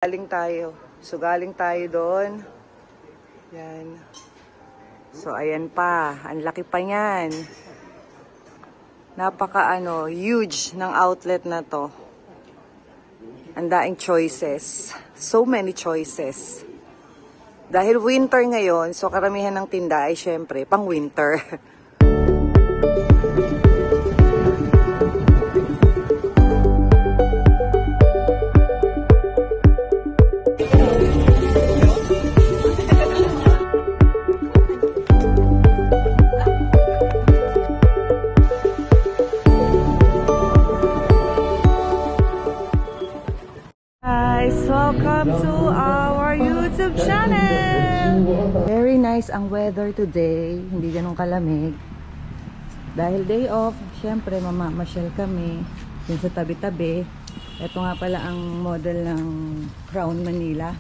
Galing tayo doon. Yan. So, ayan pa. Ang laki pa yan. Huge ng outlet na to. Ang daing choices. So many choices. Dahil winter ngayon, so karamihan ng tinda ay syempre pang winter. Welcome to our YouTube channel! Very nice ang weather today. Hindi ganun kalamig. Dahil day off, syempre mamamasyal kami dun sa tabi-tabi. Ito nga pala ang model ng Crown Manila.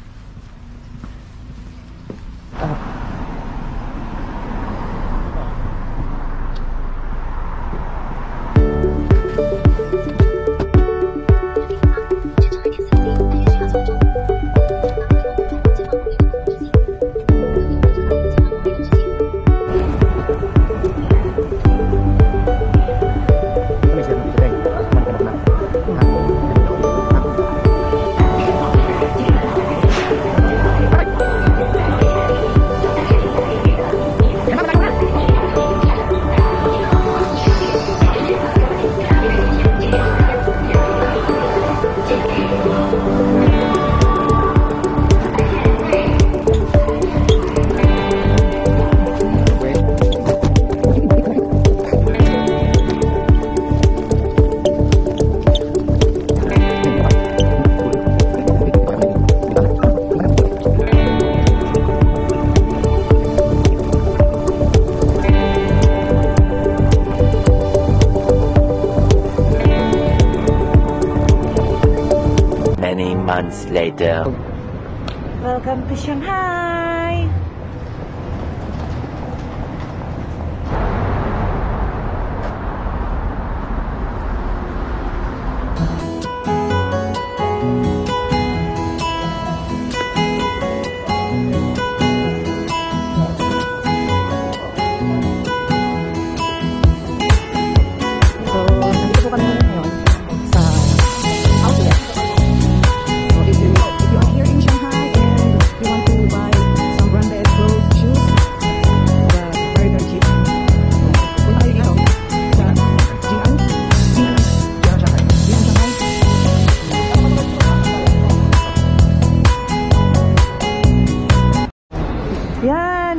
Months later. Welcome to Shanghai!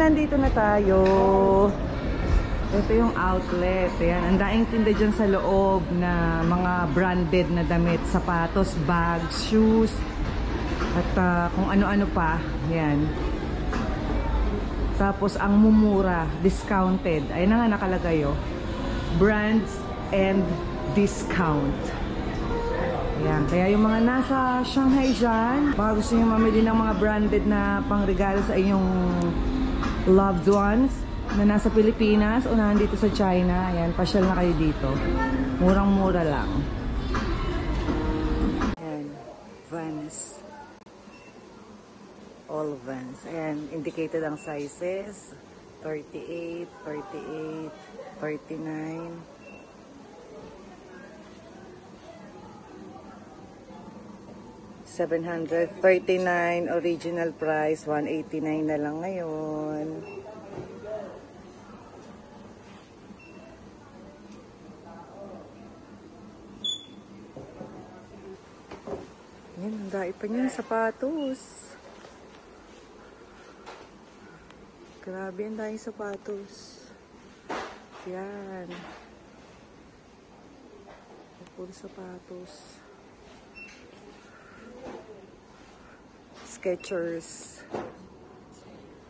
Nandito na tayo. Ito yung outlet. Ayan, ang daing tinda dyan sa loob na mga branded na damit, sapatos, bags, shoes, at kung ano-ano pa. Ayan. Tapos ang mumura, discounted. Ayan na nga nakalagay oh. Brands and discount. Ayan. Kaya yung mga nasa Shanghai dyan, baka gusto nyo mamili ng mga branded na pangregalo sa inyong loved ones na nasa Pilipinas o nandito sa China, ayan, pasyal na kayo dito. Murang-mura lang. Ayan, Vans. All Vans. Ayan, indicated ang sizes. 38, 38, 39. $739 original price, $189 na lang ngayon. Yan, ang dami pa niyan sapatos. Grabe, ang dami sapatos. Yan. Puro sapatos. Skechers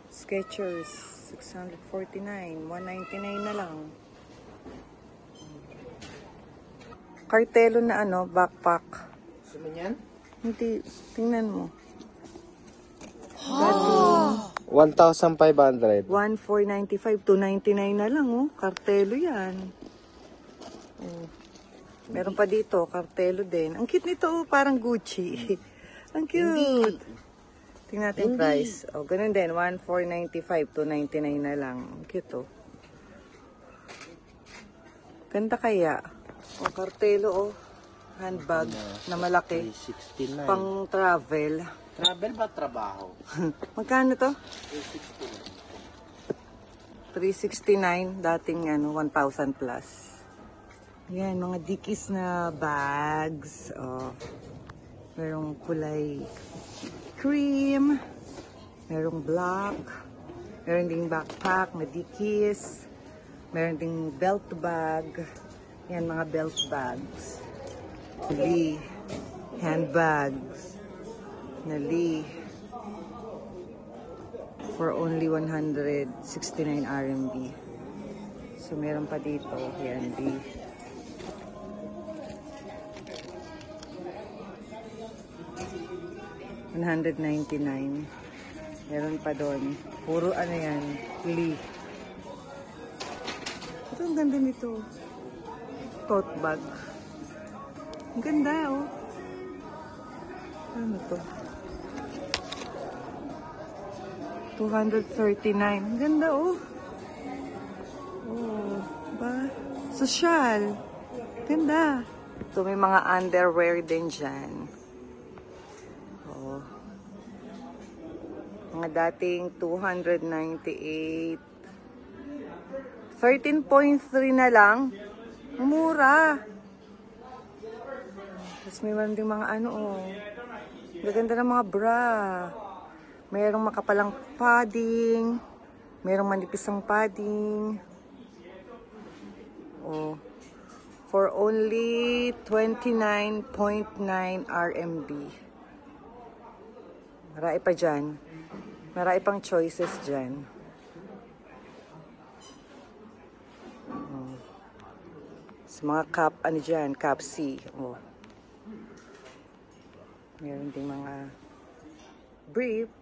649, 199 na lang. Cartelo na backpack. Gusto mo yan? Hindi, tingnan mo. 1,500. 1,495, 299 na lang Cartelo yan. Meron pa dito, Cartelo din. Ang cute nito, parang Gucci. Ang cute. Tingnan natin price. O, ganun din. 1,495 to 99 na lang. Ang cute, oh. Ganda kaya. O, kartelo, oh. Handbag na malaki. 369. Pang travel. Travel ba trabaho? Magkano to? 369. Dating, 1,000 plus. Yan, mga Dickies na bags. O. Merong kulay cream. Merong black. Meron ding backpack na Dickies. Meron ding belt bag. Yan, mga belt bags. Lee. Handbags. Na Lee. For only 169 RMB. So, meron pa dito. Yan, Lee. $199. Meron pa doon. Puro ano yan, Lee. Ito, ang ganda nito. Tote bag. Ang ganda, oh. Ano to? $239. Ang ganda, oh. Oh, ba? Social. Ganda. So, may mga underwear din dyan. Oh. Mga dating 298. 13.3 na lang. Mura. Tapos may meron ding mga oh. Gaganda ng mga bra. Mayroong makapalang padding. Mayroong manipisang padding. Oh. For only 29.9 RMB. Marami pa dyan. Marami pang choices dyan. Oh. Sa mga cup, dyan? Cup C. Oh. Meron ding mga brief.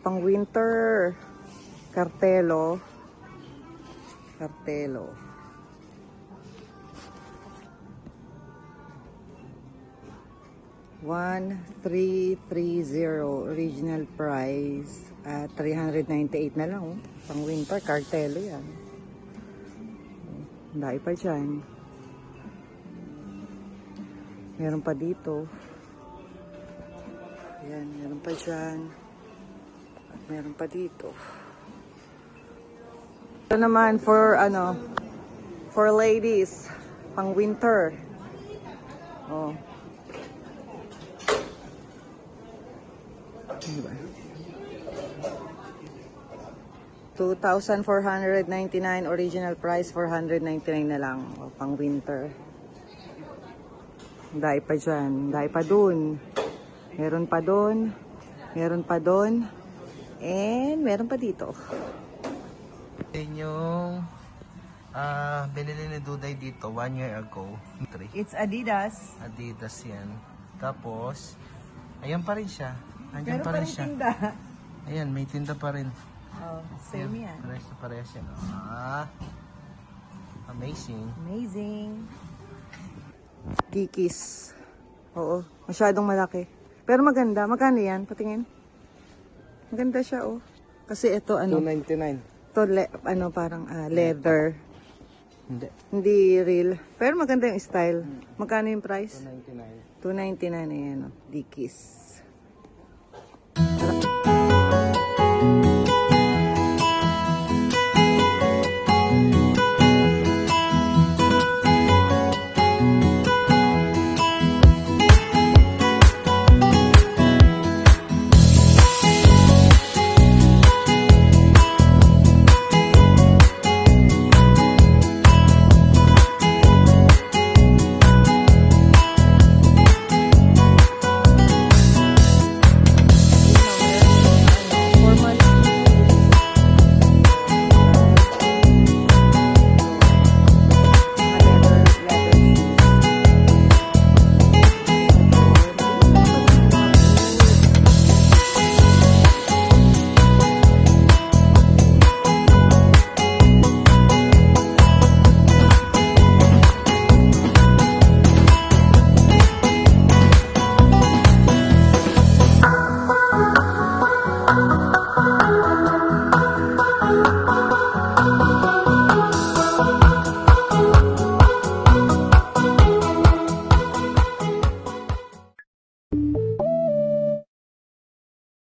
Pang winter. Kartelo. Kartelo. $1,330 original price at 398 na lang, oh. Pang winter, kartelo yan. Dahil pa dyan. Meron pa dito. Ayan, meron pa dyan. At meron pa dito. Ito naman for for ladies, pang winter. Oh. Diba? 2,499 original price, 499 na lang. O, pang winter. Dahil pa dyan. Dahil pa dun. Meron pa dun. Meron pa dun. And meron pa dito. Yung binili ni Duday dito 1 year ago. It's Adidas. Adidas yan. Tapos, ayan pa rin siya. Andyan Meron pa rin siya. tinda. Ayan, may tinda pa rin. Oh, same yan. Parehas na parehas yan. Amazing. Amazing. Dickies. Oo, masyadong malaki. Pero maganda. Magkano yan? Patingin. Maganda siya, oh. Kasi ito, $299. to parang leather. Hindi. Hindi real. Pero maganda yung style. Magkano yung price? $299. $299 ayan, oh. Dickies.